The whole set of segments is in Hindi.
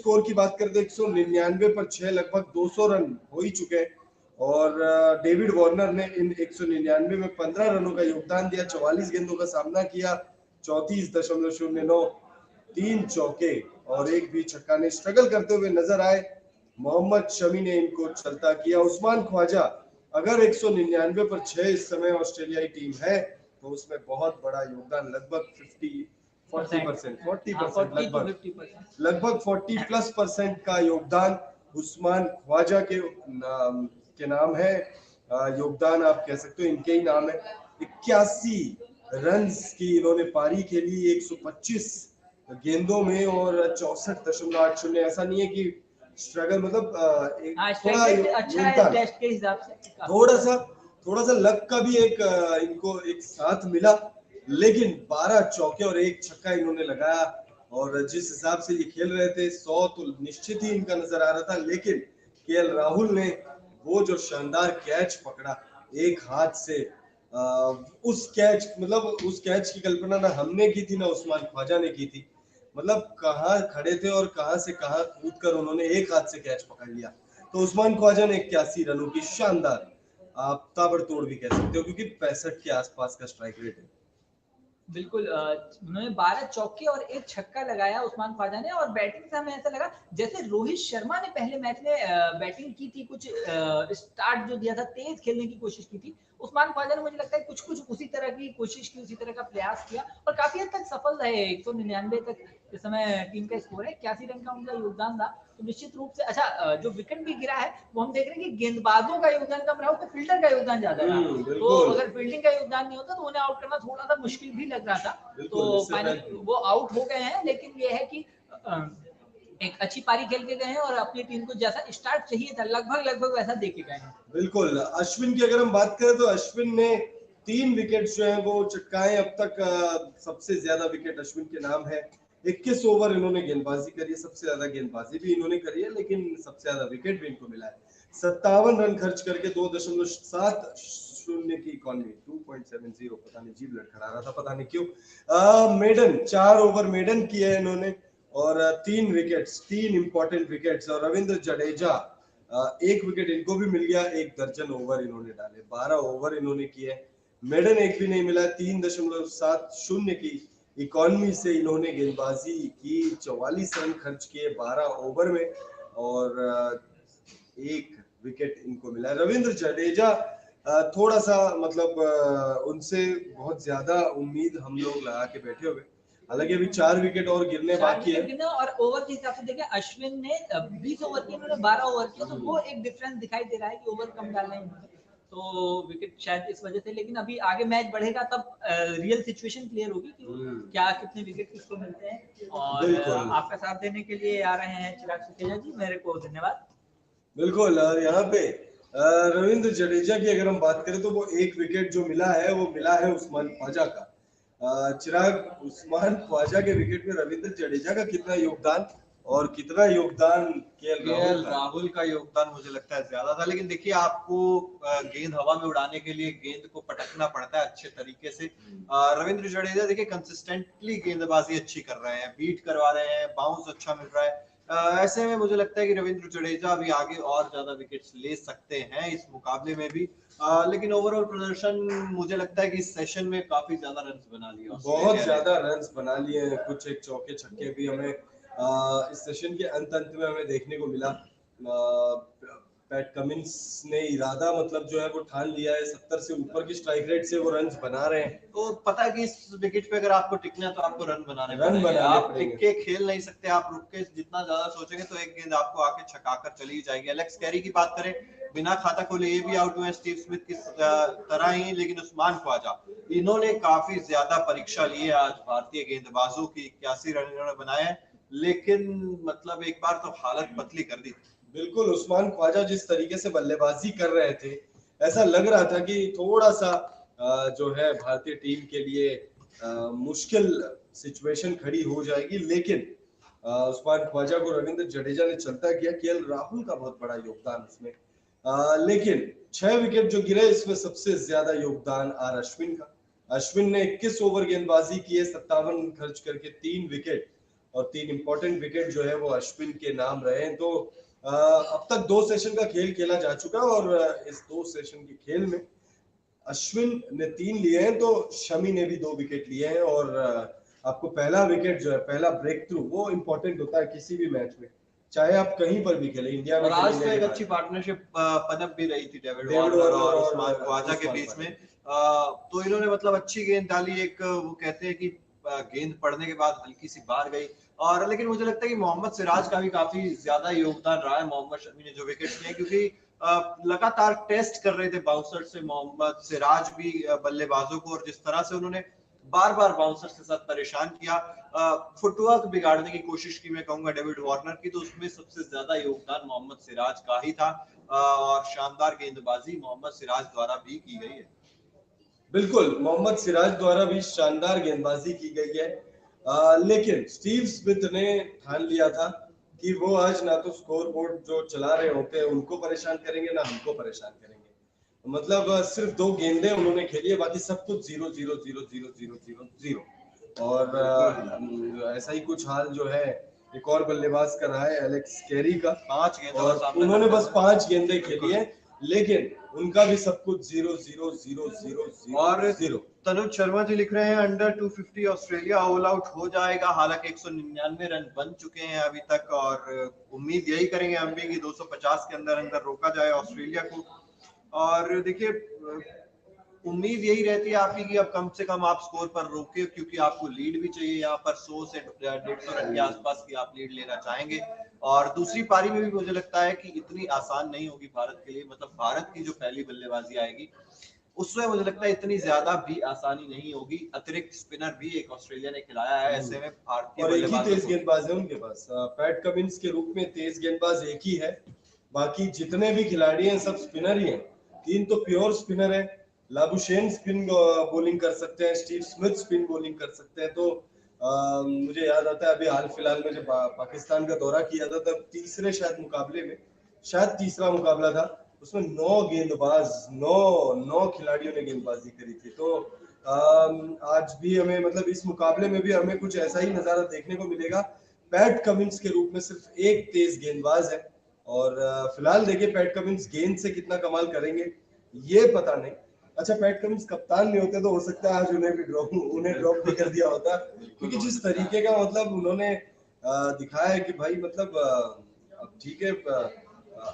स्कोर की बात करें तो 199 पर 6, लगभग 200 रन हो ही चुके हैं। और डेविड वार्नर ने इन 199 में 15 रनों का योगदान दिया, 44 गेंदों का सामना किया, 34.09, 3 चौके और एक भी छक्का ने स्ट्रगल करते हुए नजर आए। मोहम्मद शमी ने इनको चलता किया। उस्मान ख्वाजा, अगर 199 पर 6 इस समय ऑस्ट्रेलियाई टीम है तो उसमें बहुत बड़ा योगदान, लगभग 40% लगभग 40+% का योगदान उस्मान ख्वाजा के नाम है। योगदान आप कह सकते हो इनके ही नाम है। 81 रन की इन्होंने पारी खेली 125 गेंदों में और 64.80। ऐसा नहीं है कि स्ट्रगल, मतलब एक थोड़ा टेस्ट के हिसाब से थोड़ा सा लक का भी एक इनको एक साथ मिला, लेकिन 12 चौके और एक छक्का इन्होंने लगाया। और जिस हिसाब से ये खेल रहे थे 100 तो निश्चित ही इनका नजर आ रहा था, लेकिन केएल राहुल ने वो जो शानदार कैच पकड़ा एक हाथ से, उस कैच की कल्पना ना हमने की थी ना उस्मान ख्वाजा ने की थी। मतलब कहाँ खड़े थे और कहाँ से कहाँ कूद कर उन्होंने एक हाथ से कैच पकड़ लिया। तो उस्मान ख्वाजा ने 81 रनों की शानदार, आप ताबड़तोड़ भी कह सकते हो, क्योंकि 65 के आसपास का स्ट्राइक रेट है। बिल्कुल, उन्होंने 12 चौके और एक छक्का लगाया उस्मान ख्वाजा ने। और बैटिंग से हमें ऐसा लगा जैसे रोहित शर्मा ने पहले मैच में बैटिंग की थी, कुछ स्टार्ट जो दिया था, तेज खेलने की कोशिश की थी। उस्मान ख्वाजा ने मुझे लगता है कुछ उसी तरह की कोशिश की, उसी तरह का प्रयास किया और काफी हद तक सफल रहे। 199 तक इस समय टीम का स्कोर है, 81 रन का उनका योगदान था। तो निश्चित रूप से अच्छा, जो विकेट भी गिरा है वो हम देख रहे हैं कि गेंदबाजों का योगदान कम रहा, उसमें फील्डर का योगदान ज्यादा रहा। तो अगर फील्डिंग का योगदान नहीं होता तो उन्हें आउट करना थोड़ा सा मुश्किल भी लग रहा था। तो फाइनली वो आउट हो गए हैं, लेकिन ये है कि एक अच्छी पारी खेल के गए हैं और अपनी टीम को जैसा स्टार्ट चाहिए था लगभग वैसा दे के गए हैं। बिल्कुल। अश्विन की अगर हम बात करें तो अश्विन ने 3 विकेट जो है वो चटकाए। अब तक सबसे ज्यादा विकेट अश्विन के नाम है। 21 ओवर इन्होंने गेंदबाजी करी है, सबसे ज्यादा गेंदबाजी भी इन्होंने करी है, लेकिन सबसे ज्यादा विकेट भी इनको मिला है। 57 रन खर्च करके 2.70 की इकॉनमी, 2.70, पता नहीं जीभ लड़खड़ा रहा था, पता नहीं क्यों। मेडन 4 ओवर मेडन किए हैं इन्होंने और 3 विकेट्स, 3 इंपॉर्टेंट विकेट्स। और रविंद्र जडेजा, 1 विकेट इनको भी मिल गया। 1 दर्जन ओवर इन्होंने डाले, 12 ओवर इन्होंने किए। मेडन एक भी नहीं मिला। 3.70 की इकॉनमी से इन्होंने गेंदबाजी की, 44 रन खर्च किए 12 ओवर में और 1 विकेट इनको मिला। रविंद्र जडेजा थोड़ा सा, मतलब उनसे बहुत ज्यादा उम्मीद हम लोग लगा के बैठे हुए, हालांकि अभी 4 विकेट और गिरने बाकी है। और ओवर के हिसाब से देखें, अश्विन ने 20 ओवर की, उन्होंने 12 ओवर किया, तो वो एक डिफरेंस दिखाई दे रहा है कि ओवर कम डालना है तो विकेट शायद इस वजह से। लेकिन अभी आगे मैच बढ़ेगा तब रियल सिचुएशन क्लियर होगी कि क्या कितने विकेट किसको मिलते हैं। और आपका साथ देने के लिए आ रहे हैं चिराग सुखेजा जी, मेरे को धन्यवाद। बिल्कुल। और यहाँ पे रविंद्र जडेजा की अगर हम बात करें तो वो 1 विकेट जो मिला है वो मिला है उस्मान ख्वाजा का। चिराग, उस्मान ख्वाजा के विकेट में रविंद्र जडेजा का कितना योगदान और कितना योगदान केएल राहुल का योगदान मुझे लगता है ज्यादा था। लेकिन देखिए, आपको गेंद हवा में उड़ाने के लिए गेंद को पटकना पड़ता है अच्छे तरीके से। रविंद्र जडेजा देखिए कंसिस्टेंटली गेंदबाजी अच्छी कर रहे हैं, बीट करवा रहे हैं, बाउंस अच्छा मिल रहा है। ऐसे में मुझे लगता है कि रविंद्र जडेजा भी आगे और ज्यादा विकेट्स ले सकते हैं इस मुकाबले में भी। लेकिन ओवरऑल प्रदर्शन मुझे लगता है कि इस सेशन में काफी ज्यादा रन्स बना लिए, बहुत ज्यादा रन्स बना लिए हैं। कुछ एक चौके छक्के भी हमें इस सेशन के अंत में हमें देखने को मिला। पैट कमिंस ने इरादा, मतलब जो है वो ठान लिया है, 70 से ऊपर की स्ट्राइक रेट से वो रन्स बना रहे हैं। तो पता है कि इस विकेट पे अगर आपको टिकना है तो आपको रन बनाने पड़ेंगे। आप टिक के खेल नहीं सकते, आप रुक के जितना ज्यादा सोचेंगे तो एक गेंद आपको आके छकाकर चली जाएगी। एलेक्स कैरी की बात करें, बिना खाता खोले ये भी आउट हुए स्टीव स्मिथ की तरह ही। लेकिन उस्मान ख्वाजा, इन्होंने काफी ज्यादा परीक्षा ली है आज भारतीय गेंदबाजों की। 81 रन इन्होंने बनाए हैं, लेकिन मतलब एक बार तो हालत पतली कर दी। बिल्कुल। उस्मान ख्वाजा जिस तरीके से बल्लेबाजी कर रहे थे, ऐसा लग रहा था कि थोड़ा सा जो है भारतीय टीम के लिए मुश्किल सिचुएशन खड़ी हो जाएगी। लेकिन उस्मान ख्वाजा को रविंद्र जडेजा ने चलता किया। केएल राहुल का बहुत बड़ा योगदान इसमें, लेकिन 6 विकेट जो गिरे इसमें सबसे ज्यादा योगदान आर अश्विन का। अश्विन ने 21 ओवर गेंदबाजी की है, 57 खर्च करके 3 विकेट और 3 इंपॉर्टेंट विकेट जो है वो अश्विन के नाम रहे हैं। तो अब तक 2 सेशन का खेल खेला जा चुका है और इस 2 सेशन के खेल में अश्विन ने 3 लिए हैं तो शमी ने भी 2 विकेट लिए हैं। और आपको पहला विकेट जो है, पहला ब्रेक थ्रू, वो इंपॉर्टेंट होता है किसी भी मैच में, चाहे आप कहीं पर भी खेले, इंडिया में और आज खेले तो या एक बाहर। अच्छी पार्टनरशिप पनप भी रही थी डेविड डेविड वार्नर वार्नर और और उस्मान ख्वाजा के उस्मान बीच ख्वाजा। में। तो इन्होंने मतलब अच्छी गेंद डाली। एक वो कहते हैं कि गेंद पड़ने के बाद हल्की सी बाहर गई। और लेकिन मुझे लगता है कि मोहम्मद सिराज का भी काफी ज्यादा योगदान रहा है मोहम्मद शमी ने जो विकेट लिए, क्योंकि लगातार टेस्ट कर रहे थे बाउंसर से मोहम्मद सिराज भी बल्लेबाजों को, और जिस तरह से उन्होंने बार बार बाउंसर्स के साथ परेशान किया, फुटवर्क बिगाड़ने की कोशिश की मैं कहूंगा डेविड वार्नर की, तो उसमें सबसे ज्यादा योगदान मोहम्मद सिराज का ही था। और शानदार गेंदबाजी मोहम्मद सिराज द्वारा भी की गई है। बिल्कुल, मोहम्मद सिराज द्वारा भी शानदार गेंदबाजी की गई है। लेकिन स्टीव स्मिथ ने ठान लिया था कि वो आज ना तो स्कोर बोर्ड जो चला रहे होते हैं उनको परेशान करेंगे, ना हमको परेशान करेंगे। मतलब सिर्फ 2 गेंदें उन्होंने खेली है, बाकी सब कुछ 0 0 0 0 0 0 0। और ऐसा ही कुछ हाल जो है एक और बल्लेबाज का रहा है, एलेक्स कैरी का। 5 गेंदों का और सामना उन्होंने करना बस 5 गेंदें खेली है, लेकिन उनका भी सब कुछ 0 0 0 0 0 और 0। तनुज शर्मा जी लिख रहे हैं अंडर 250 ऑस्ट्रेलिया ऑल आउट हो जाएगा। हालांकि 199 रन बन चुके हैं अभी तक, और उम्मीद यही करेंगे हम भी कि 250 के अंदर अंदर रोका जाए ऑस्ट्रेलिया को। और देखिए, उम्मीद यही रहती है आपकी कि अब कम से कम आप स्कोर पर रोके, क्योंकि आपको लीड भी चाहिए यहाँ पर। 100 से 150 रन के आसपास की आप लीड लेना चाहेंगे। और दूसरी पारी में भी मुझे लगता है कि इतनी आसान नहीं होगी भारत के लिए। मतलब भारत की जो पहली बल्लेबाजी आएगी उसमें मुझे लगता है इतनी ज्यादा भी आसानी नहीं होगी। अतिरिक्त स्पिनर भी एक ऑस्ट्रेलिया ने खिलाया है, ऐसे में भारतीय और एक ही तेज बल्लेबाजों गेंदबाज है उनके पास, पैट कमिंस के रूप में तेज गेंदबाज एक ही है। बाकी जितने भी खिलाड़ी हैं सब स्पिनर ही हैं। 3 तो प्योर स्पिनर है। लाबुशेन स्पिन बॉलिंग कर सकते हैं, स्टीव स्मिथ स्पिन बॉलिंग कर सकते हैं। तो मुझे याद आता है अभी हाल फिलहाल में जब पाकिस्तान का दौरा किया था, तब तीसरे शायद मुकाबले में, शायद तीसरा मुकाबला था, उसमें 9 गेंदबाज, 9 खिलाड़ियों ने गेंदबाजी करी थी। तो आज भी हमें, मतलब इस मुकाबले में भी हमें कुछ ऐसा ही नजारा देखने को मिलेगा। पैट कमिंस के रूप में सिर्फ एक तेज गेंदबाज है। और फिलहाल देखिए पैट कमिंस गेंद से कितना कमाल करेंगे ये पता नहीं। अच्छा, पैट कमिंस कप्तान नहीं होते तो हो सकता है आज उन्हें ड्रॉप भी कर दिया होता, क्योंकि जिस तरीके का मतलब उन्होंने दिखाया है कि भाई मतलब अब ठीक है,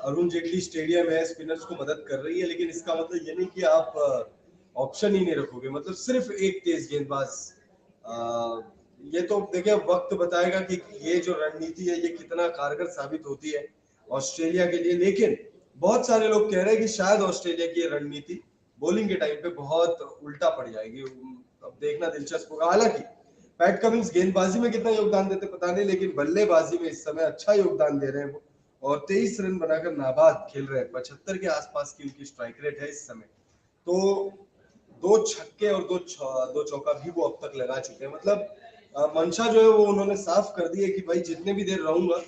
अरुण जेटली स्टेडियम है, स्पिनर्स को मदद कर रही है, लेकिन इसका मतलब ये नहीं कि आप ऑप्शन ही नहीं रखोगे। मतलब सिर्फ एक तेज गेंदबाज, ये तो देखिए वक्त बताएगा कि ये जो रणनीति है ये कितना कारगर साबित होती है ऑस्ट्रेलिया के लिए। लेकिन बहुत सारे लोग कह रहे हैं कि शायद ऑस्ट्रेलिया की रणनीति बॉलिंग के टाइम पे बहुत उल्टा पड़ जाएगी। अब देखना दिलचस्प होगा। हालांकि पैट कमिंस गेंदबाजी में कितना योगदान देते पता नहीं, लेकिन बल्लेबाजी में इस समय अच्छा योगदान दे रहे हैं वो, और 23 रन बनाकर नाबाद खेल रहे हैं। 75 के आसपास की उनकी स्ट्राइक रेट है इस समय। तो 2 छक्के और 2 चौका भी वो अब तक लगा चुके हैं। मतलब मंशा जो है वो उन्होंने साफ कर दी है कि भाई जितने भी देर रहूंगा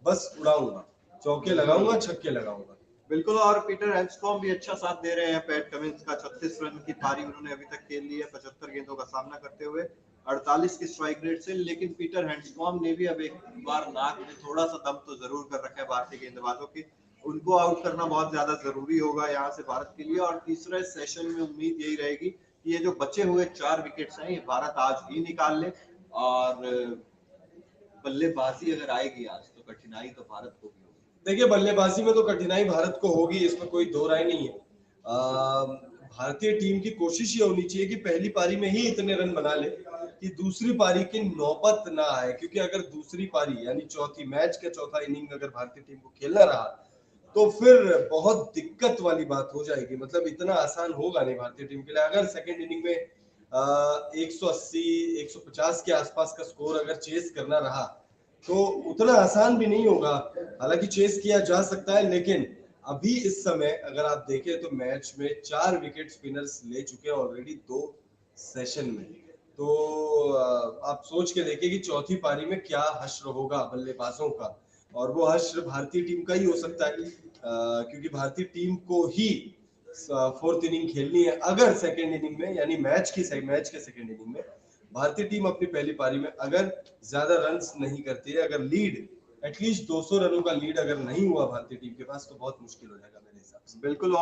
बस उड़ाऊंगा, चौके लगाऊंगा, छक्के लगाऊंगा। बिल्कुल। और पीटर हैंड्सकॉम्ब भी अच्छा साथ दे रहे हैं पैट कमिंस का। 36 रन की पारी उन्होंने अभी तक खेल ली है 75 गेंदों का सामना करते हुए, 48 की स्ट्राइक रेट से। लेकिन पीटर हैंड्सकॉम्ब ने भी अब एक बार नाक में थोड़ा सा दम तो जरूर कर रखा है भारतीय गेंदबाजों के। उनको आउट करना बहुत ज्यादा जरूरी होगा यहाँ से भारत के लिए। और तीसरे सेशन में उम्मीद यही रहेगी कि ये जो बचे हुए 4 विकेट्स हैं ये भारत आज ही निकाल ले। और बल्लेबाजी अगर आएगी आज तो कठिनाई तो भारत को भी होगी। देखिए बल्लेबाजी में तो कठिनाई भारत को होगी, इसमें कोई दो राय नहीं है। भारतीय टीम की कोशिश ये होनी चाहिए कि पहली पारी में ही इतने रन बना ले कि दूसरी पारी की नौबत ना आए, क्योंकि अगर दूसरी पारी यानी चौथी मैच का चौथा इनिंग अगर भारतीय टीम को खेलना रहा तो फिर बहुत दिक्कत वाली बात हो जाएगी। मतलब इतना आसान होगा नहीं भारतीय टीम के लिए। अगर सेकेंड इनिंग में 180 150 के आसपास का स्कोर अगर चेस करना रहा तो उतना आसान भी नहीं होगा। हालांकि चेस किया जा सकता है, लेकिन अभी इस समय अगर आप देखें तो मैच में 4 विकेट स्पिनर्स ले चुके हैं ऑलरेडी 2 सेशन में। तो आप सोच के देखिए कि चौथी पारी में क्या हश्र होगा बल्लेबाजों का, और वो हश्र भारतीय टीम का ही हो सकता है, क्योंकि भारतीय टीम को ही 4th इनिंग खेलनी है। अगर सेकेंड इनिंग में यानी मैच के सेकेंड इनिंग में भारतीय टीम अपनी पहली पारी में अगर ज्यादा रन्स नहीं करती है, अगर लीड एटलीस्ट 200 रनों का लीड अगर नहीं हुआ भारतीय टीम के पास, तो बहुत मुश्किल हो जाएगा मेरे हिसाब से। बिल्कुल।